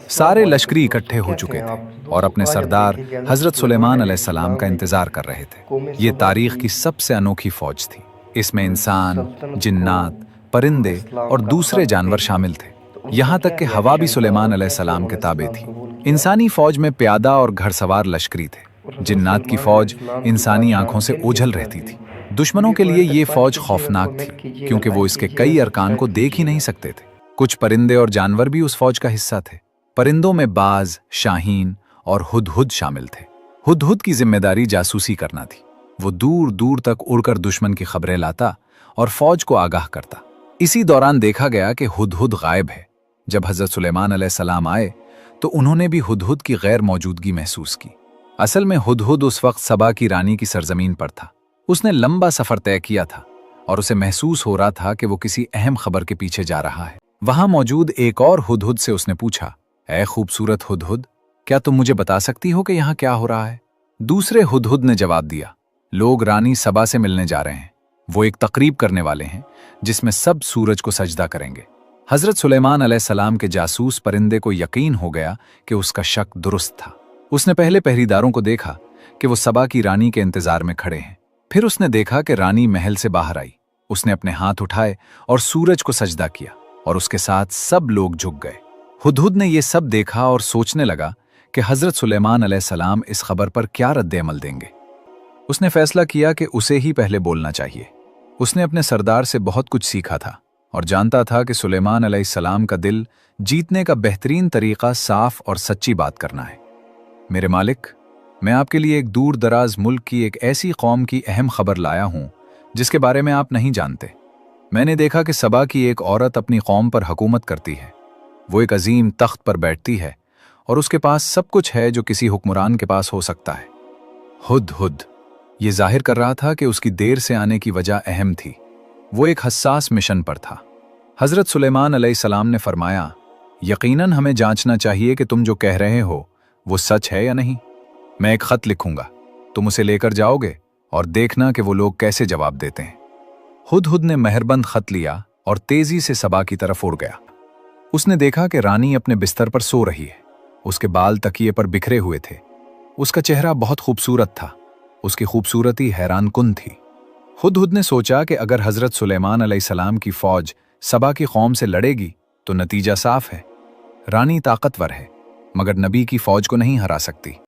सारे लश्करी इकट्ठे हो चुके थे और अपने सरदार हजरत सुलेमान अलैहिस्सलाम का इंतजार कर रहे थे। ये तारीख की सबसे अनोखी फौज थी। इसमें इंसान, जिन्नात, परिंदे और दूसरे जानवर शामिल थे। यहाँ तक कि हवा भी सुलेमान अलैहिस्सलाम के ताबे थी। इंसानी फौज में प्यादा और घड़सवार लश्करी थे। जिन्नात की फौज इंसानी आंखों से ओझल रहती थी। दुश्मनों के लिए ये फौज खौफनाक थी क्योंकि वो इसके कई अरकान को देख ही नहीं सकते थे। कुछ परिंदे और जानवर भी उस फौज का हिस्सा थे। परिंदों में बाज, शाहीन और हुदहुद शामिल थे। हुदहुद की जिम्मेदारी जासूसी करना थी। वो दूर दूर तक उड़कर दुश्मन की खबरें लाता और फौज को आगाह करता। इसी दौरान देखा गया कि हुदहुद गायब है। जब हजरत सुलेमान अलैहिस्सलाम आए तो उन्होंने भी हुदहुद की गैर मौजूदगी महसूस की। असल में हुदहुद उस वक्त सबा की रानी की सरजमीन पर था। उसने लंबा सफर तय किया था और उसे महसूस हो रहा था कि वो किसी अहम खबर के पीछे जा रहा है। वहां मौजूद एक और हुदहुद से उसने पूछा, ऐ खूबसूरत हुदहुद, क्या तुम मुझे बता सकती हो कि यहाँ क्या हो रहा है? दूसरे हुदहुद ने जवाब दिया, लोग रानी सबा से मिलने जा रहे हैं। वो एक तकरीब करने वाले हैं जिसमें सब सूरज को सजदा करेंगे। हजरत सुलेमान अलैहिस्सलाम के जासूस परिंदे को यकीन हो गया कि उसका शक दुरुस्त था। उसने पहले पहरेदारों को देखा कि वो सबा की रानी के इंतजार में खड़े हैं। फिर उसने देखा कि रानी महल से बाहर आई। उसने अपने हाथ उठाए और सूरज को सजदा किया और उसके साथ सब लोग झुक गए। हुदहुद ने यह सब देखा और सोचने लगा कि हजरत सुलेमान अलैहिस्सलाम इस खबर पर क्या रद्द-ए-अमल देंगे। उसने फैसला किया कि उसे ही पहले बोलना चाहिए। उसने अपने सरदार से बहुत कुछ सीखा था और जानता था कि सुलेमान अलैहिस्सलाम का दिल जीतने का बेहतरीन तरीका साफ और सच्ची बात करना है। मेरे मालिक, मैं आपके लिए एक दूर दराज मुल्क की एक ऐसी कौम की अहम खबर लाया हूं जिसके बारे में आप नहीं जानते। मैंने देखा कि सबा की एक औरत अपनी कौम पर हुकूमत करती है। वो एक अजीम तख्त पर बैठती है और उसके पास सब कुछ है जो किसी हुक्मरान के पास हो सकता है। हुदहुद ये जाहिर कर रहा था कि उसकी देर से आने की वजह अहम थी। वो एक हसास मिशन पर था। हजरत सुलेमान अलैहिस्सलाम ने फरमाया, यकीनन हमें जांचना चाहिए कि तुम जो कह रहे हो वो सच है या नहीं। मैं एक खत लिखूंगा, तुम उसे लेकर जाओगे और देखना कि वो लोग कैसे जवाब देते हैं। हुदहुद ने मेहरबंद खत लिया और तेजी से सबा की तरफ उड़ गया। उसने देखा कि रानी अपने बिस्तर पर सो रही है। उसके बाल तकिए पर बिखरे हुए थे। उसका चेहरा बहुत खूबसूरत था। उसकी खूबसूरती हैरानकुन थी। हुदहुद ने सोचा कि अगर हजरत सुलेमान अलैहिस्सलाम की फौज सबा की कौम से लड़ेगी तो नतीजा साफ है। रानी ताकतवर है मगर नबी की फौज को नहीं हरा सकती।